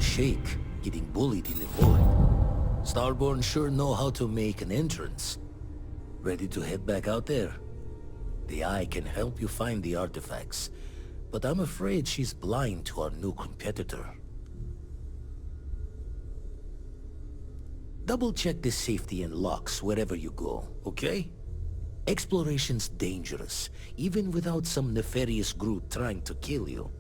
the Sheikh, getting bullied in the void. Starborn sure know how to make an entrance. Ready to head back out there? The Eye can help you find the artifacts, but I'm afraid she's blind to our new competitor. Double-check the safety and locks wherever you go, okay? Exploration's dangerous, even without some nefarious group trying to kill you.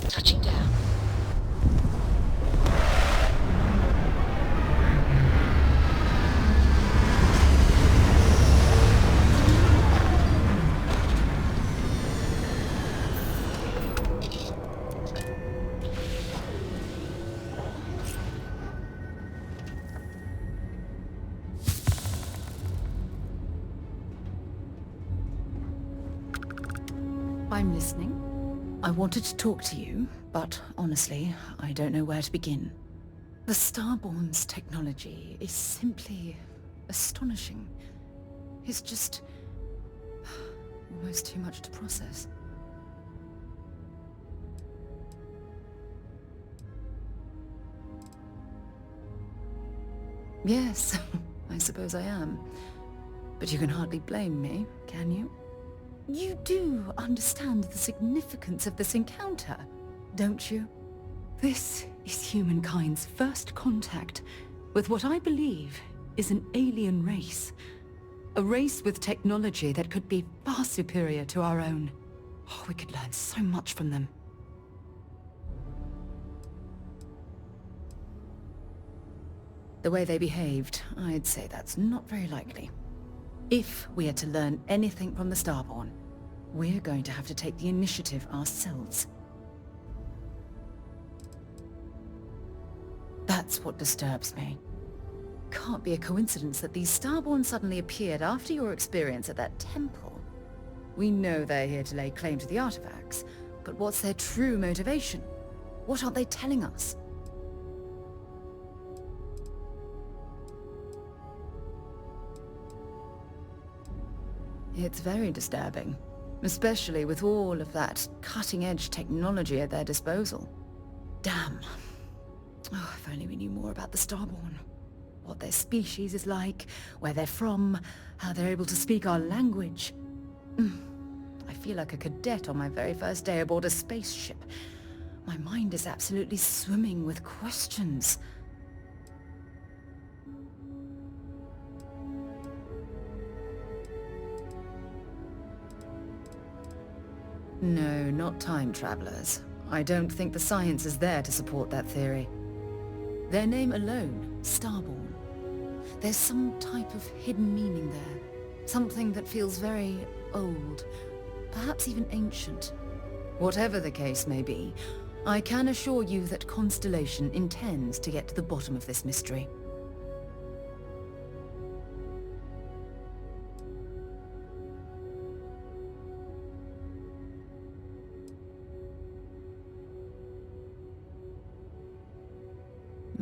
Touching down. I'm listening. I wanted to talk to you, but honestly, I don't know where to begin. The Starborn's technology is simply astonishing. It's just almost too much to process. Yes, I suppose I am. But you can hardly blame me, can you? You do understand the significance of this encounter, don't you? This is humankind's first contact with what I believe is an alien race. A race with technology that could be far superior to our own. Oh, we could learn so much from them. The way they behaved, I'd say that's not very likely. If we are to learn anything from the Starborn, we're going to have to take the initiative ourselves. That's what disturbs me. Can't be a coincidence that these Starborn suddenly appeared after your experience at that temple. We know they're here to lay claim to the artifacts, but what's their true motivation? What aren't they telling us? It's very disturbing, especially with all of that cutting-edge technology at their disposal. Damn. Oh, if only we knew more about the Starborn. What their species is like, where they're from, how they're able to speak our language. I feel like a cadet on my very first day aboard a spaceship. My mind is absolutely swimming with questions. No, not time travelers. I don't think the science is there to support that theory. Their name alone, Starborn. There's some type of hidden meaning there. Something that feels very old, perhaps even ancient. Whatever the case may be, I can assure you that Constellation intends to get to the bottom of this mystery.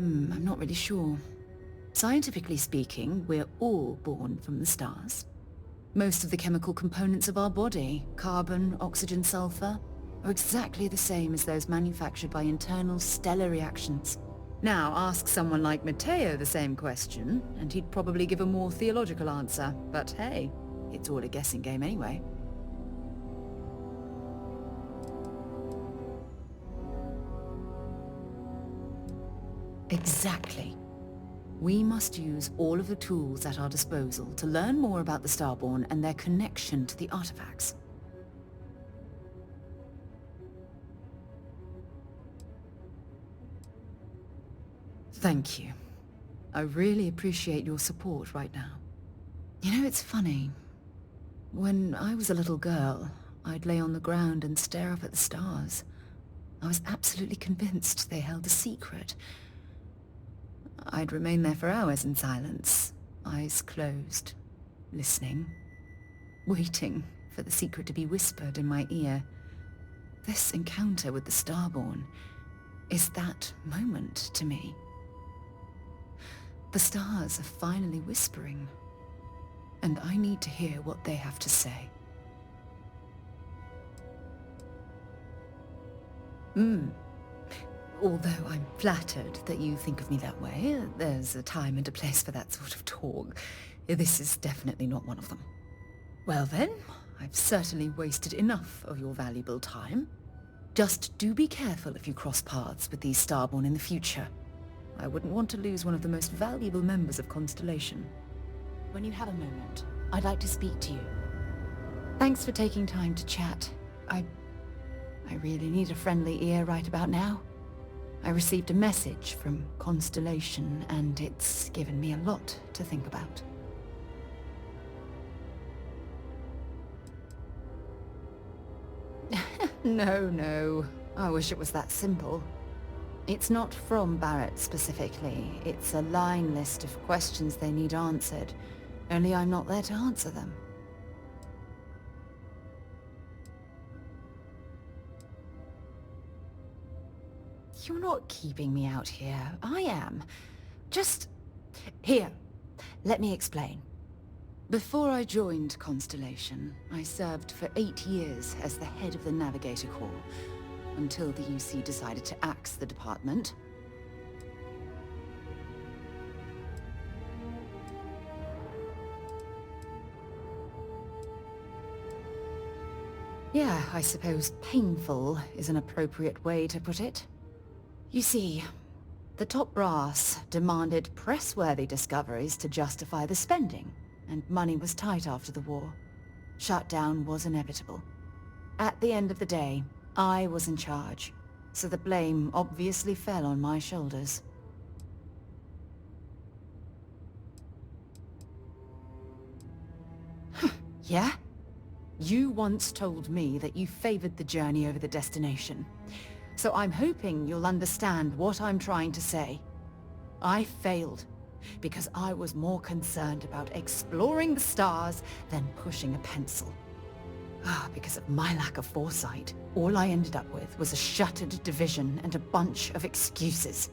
I'm not really sure. Scientifically speaking, we're all born from the stars. Most of the chemical components of our body, carbon, oxygen, sulfur, are exactly the same as those manufactured by internal stellar reactions. Now, ask someone like Matteo the same question, and he'd probably give a more theological answer. But hey, it's all a guessing game anyway. Exactly. We must use all of the tools at our disposal to learn more about the Starborn and their connection to the artifacts. Thank you. I really appreciate your support right now. You know, it's funny. When I was a little girl, I'd lay on the ground and stare up at the stars. I was absolutely convinced they held a secret. I'd remain there for hours in silence, eyes closed, listening, waiting for the secret to be whispered in my ear. This encounter with the Starborn is that moment to me. The stars are finally whispering, and I need to hear what they have to say. Although I'm flattered that you think of me that way, there's a time and a place for that sort of talk. This is definitely not one of them. Well then, I've certainly wasted enough of your valuable time. Just do be careful if you cross paths with these Starborn in the future. I wouldn't want to lose one of the most valuable members of Constellation. When you have a moment, I'd like to speak to you. Thanks for taking time to chat. I really need a friendly ear right about now. I received a message from Constellation, and it's given me a lot to think about. No. I wish it was that simple. It's not from Barrett specifically. It's a line list of questions they need answered. Only I'm not there to answer them. You're not keeping me out here. I am. Just... Here, let me explain. Before I joined Constellation, I served for 8 years as the head of the Navigator Corps, until the UC decided to axe the department. Yeah, I suppose painful is an appropriate way to put it. You see, the top brass demanded press-worthy discoveries to justify the spending, and money was tight after the war. Shutdown was inevitable. At the end of the day, I was in charge, so the blame obviously fell on my shoulders. Yeah? You once told me that you favored the journey over the destination. So I'm hoping you'll understand what I'm trying to say. I failed, because I was more concerned about exploring the stars than pushing a pencil. Because of my lack of foresight, all I ended up with was a shuttered division and a bunch of excuses.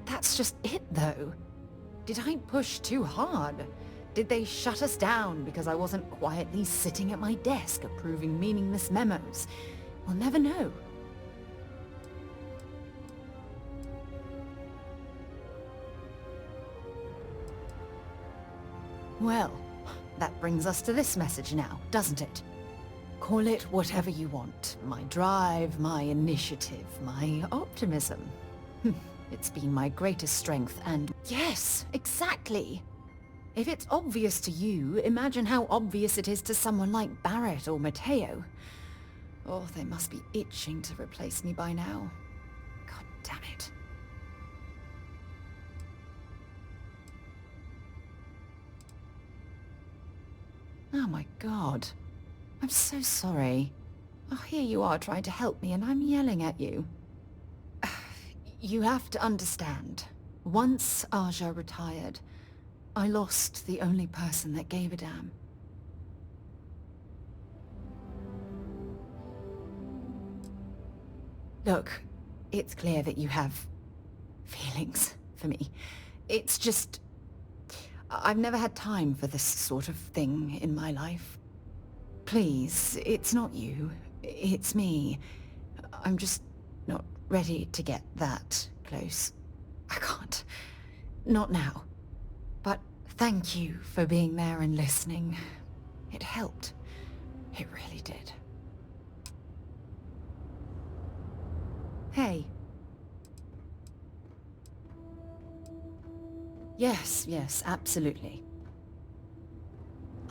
That's just it, though. Did I push too hard? Did they shut us down because I wasn't quietly sitting at my desk approving meaningless memos? We'll never know. Well, that brings us to this message now, doesn't it? Call it whatever you want. My drive, my initiative, my optimism. It's been my greatest strength and... Yes, exactly! If it's obvious to you, imagine how obvious it is to someone like Barrett or Mateo. Oh, they must be itching to replace me by now. God damn it. Oh my god. I'm so sorry. Oh, here you are trying to help me and I'm yelling at you. You have to understand. Once Aja retired, I lost the only person that gave a damn. Look, it's clear that you have feelings for me. It's just... I've never had time for this sort of thing in my life. Please, it's not you. It's me. I'm just not ready to get that close. I can't. Not now. But thank you for being there and listening. It helped. It really did. Hey. Yes, absolutely.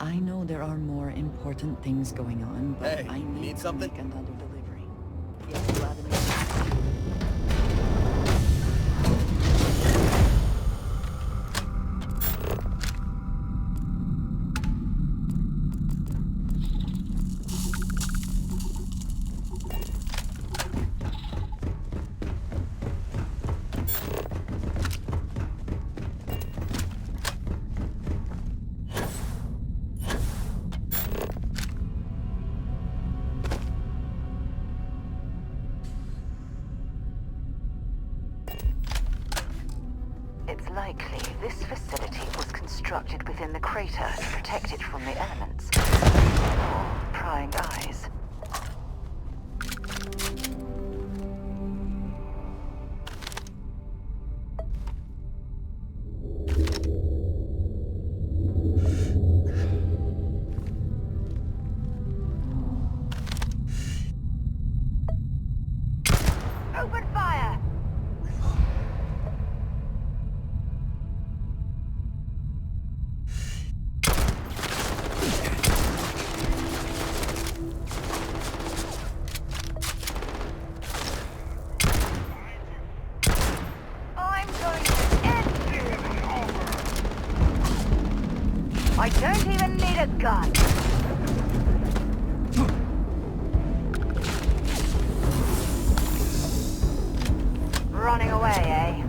I know there are more important things going on, but Hey, I need to something? make another delivery. If you have any... this facility was constructed within the crater to protect it from the elements. Or prying eyes. Open fire! I'm going to end you! I don't even need a gun! Running away, eh?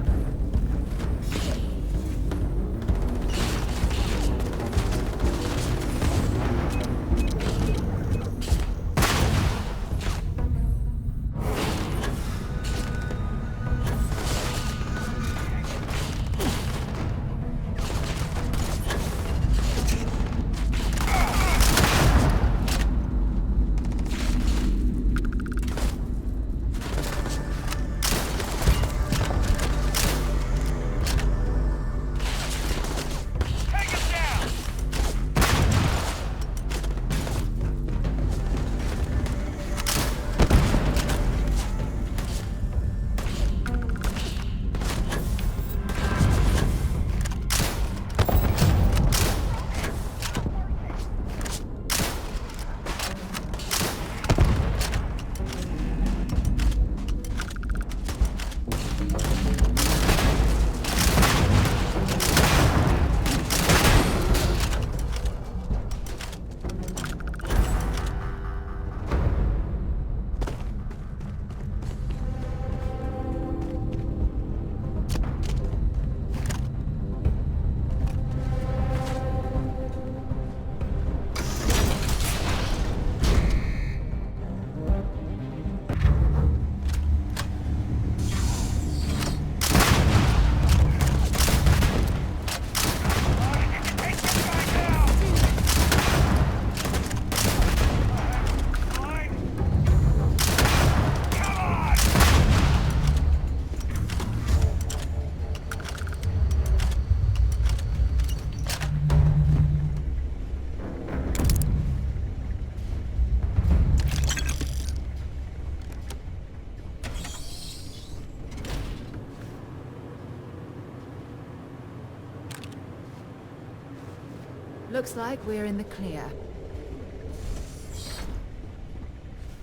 Looks like we're in the clear.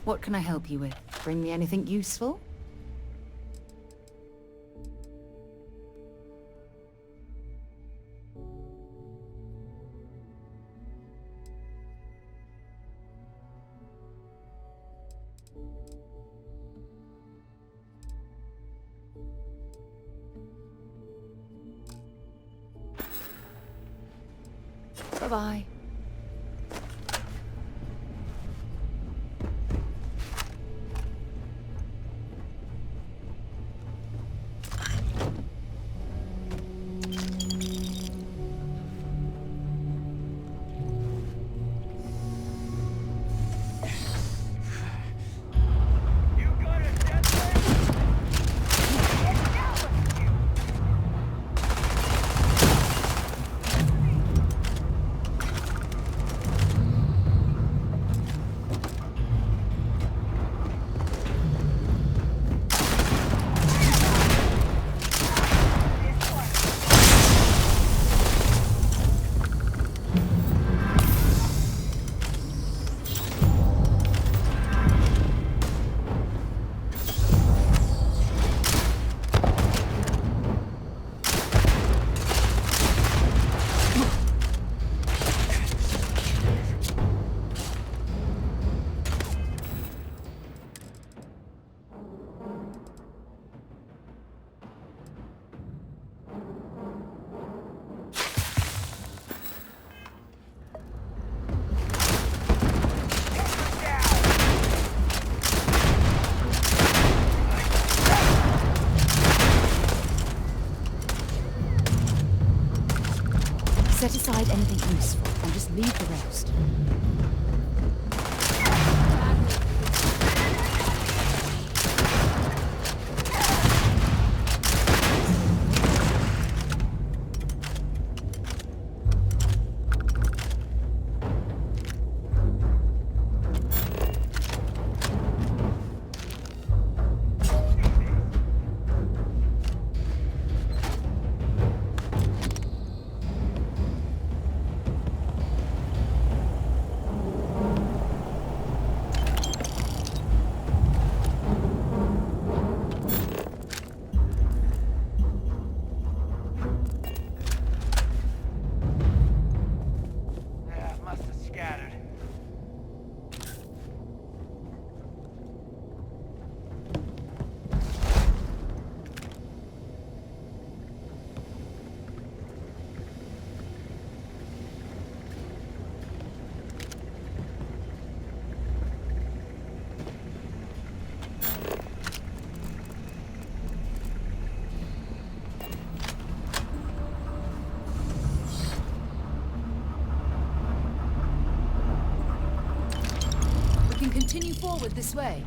What can I help you with? Bring me anything useful? Bye-bye. useful, and just leave the rest. Continue forward this way.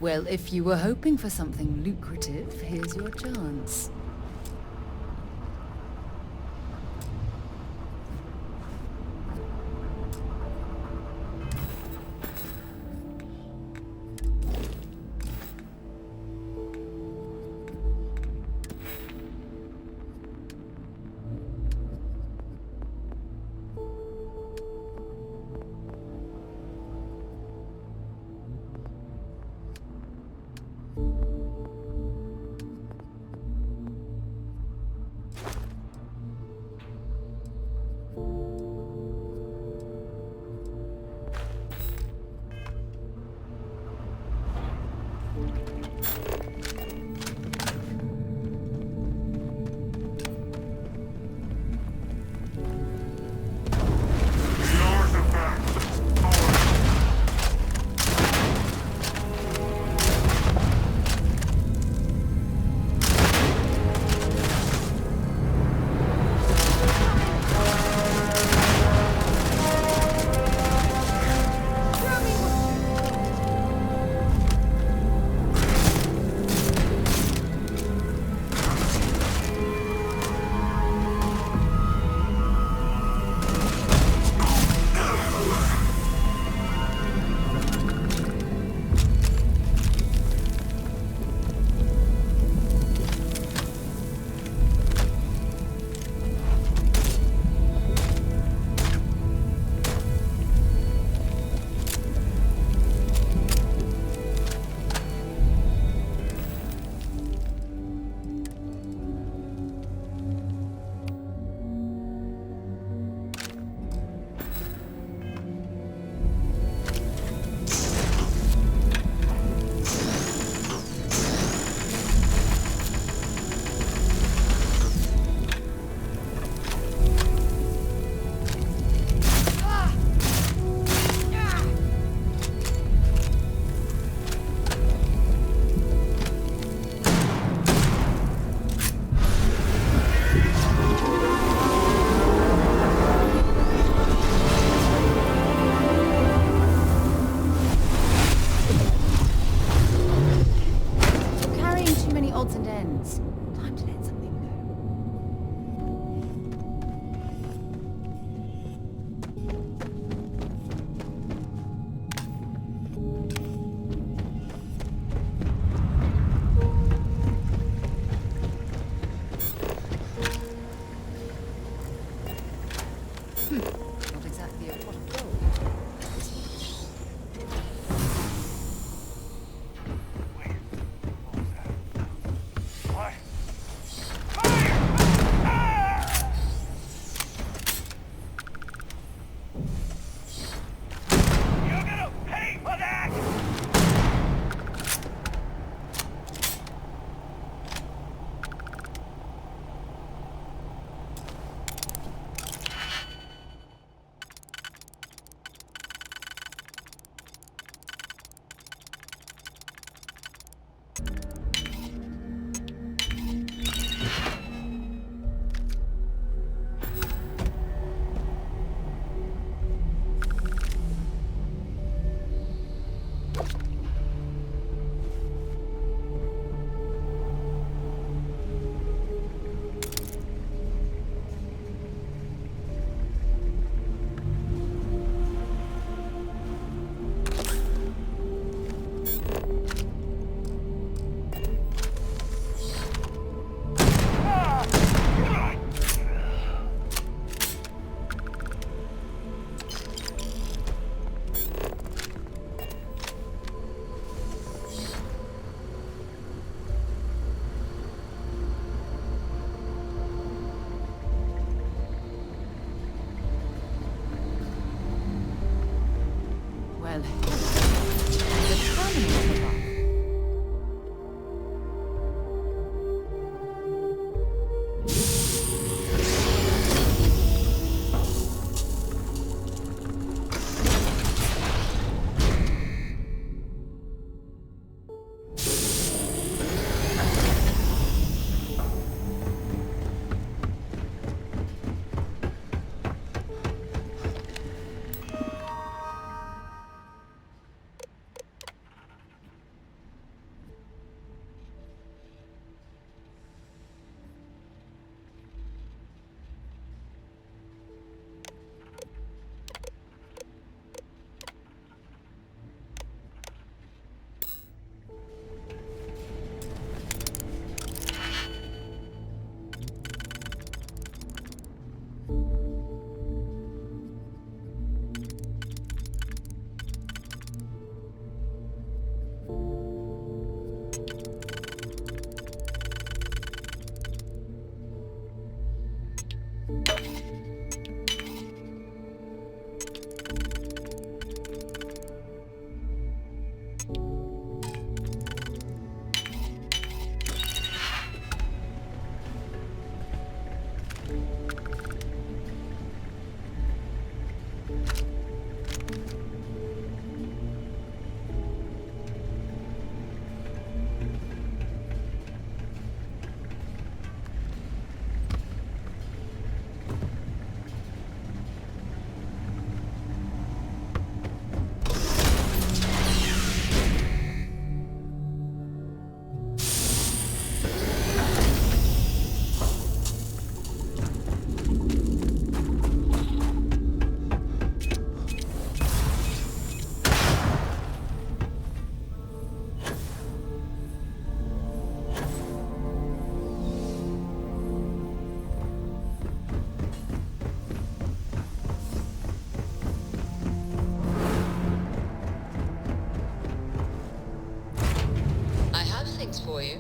Well, if you were hoping for something lucrative, here's your chance. coming from above. For you.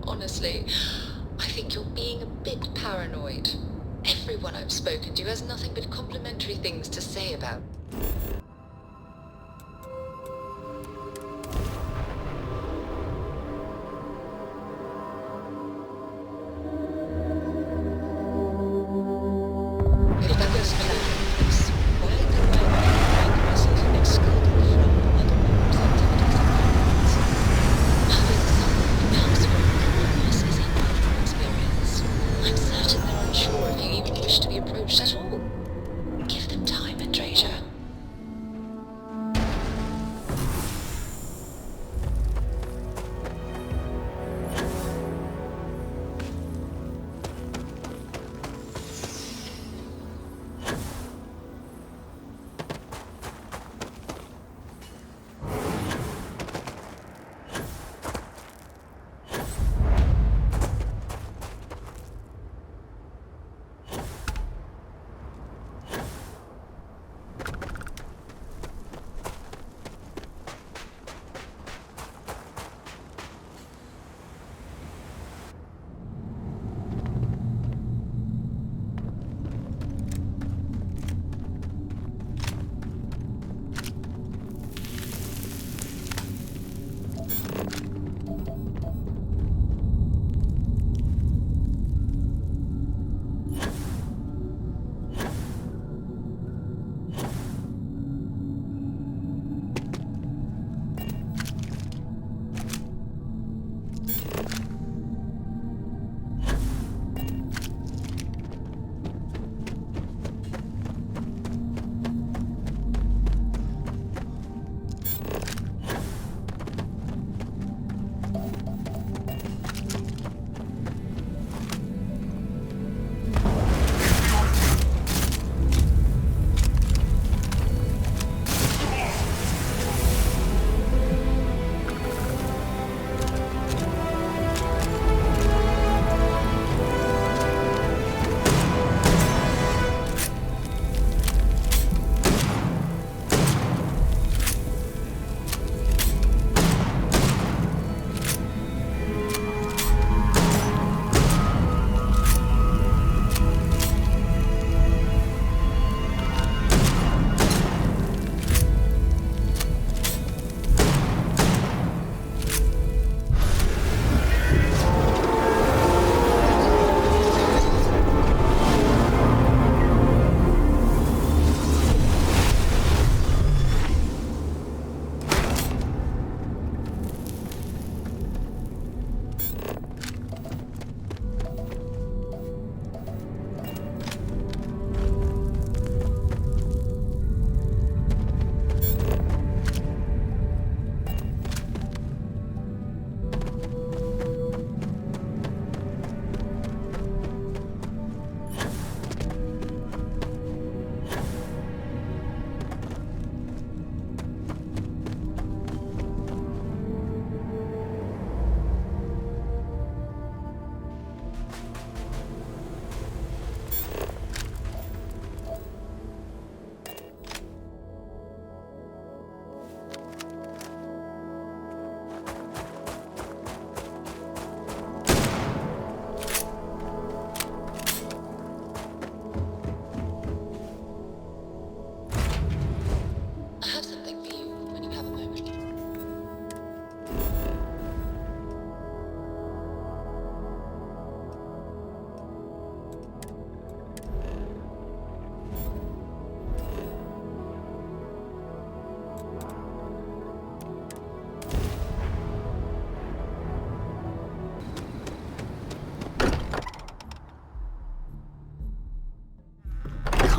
Honestly, I think you're being a bit paranoid. Everyone I've spoken to has nothing but complimentary things to say about. If I was plans, why do I find myself excluded from other members' activities and plans? Having someone in the house for us is a new experience. I'm certain they're unsure if you even wish to be approached at all. Give them time and treasure.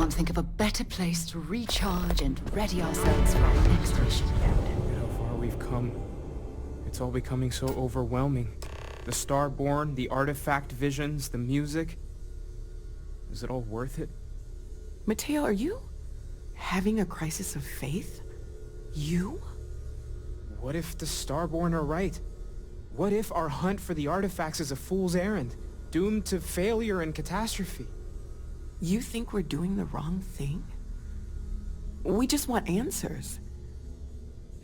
can't think of a better place to recharge and ready ourselves for our next mission. Look how far we've come. It's all becoming so overwhelming. The Starborn, the artifact visions, the music. Is it all worth it? Mateo, are you having a crisis of faith? You? What if the Starborn are right? What if our hunt for the artifacts is a fool's errand, doomed to failure and catastrophe? You think we're doing the wrong thing? We just want answers.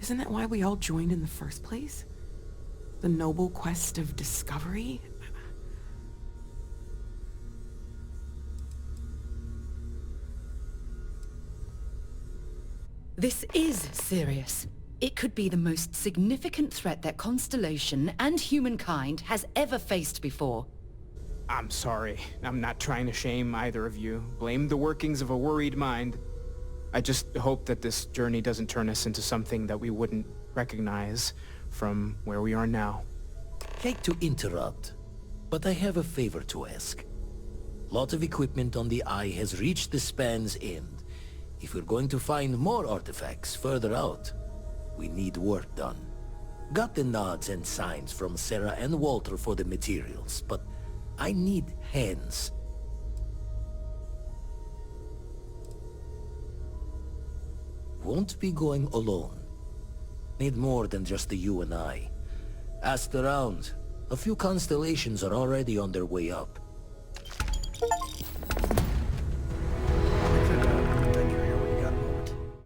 Isn't that why we all joined in the first place? The noble quest of discovery? This is serious. It could be the most significant threat that Constellation and humankind has ever faced before. I'm sorry. I'm not trying to shame either of you. Blame the workings of a worried mind. I just hope that this journey doesn't turn us into something that we wouldn't recognize from where we are now. Hate to interrupt, but I have a favor to ask. Lot of equipment on the Eye has reached the span's end. If we're going to find more artifacts further out, we need work done. Got the nods and signs from Sarah and Walter for the materials, but I need hands. Won't be going alone. Need more than just the you and I. Asked around. A few constellations are already on their way up.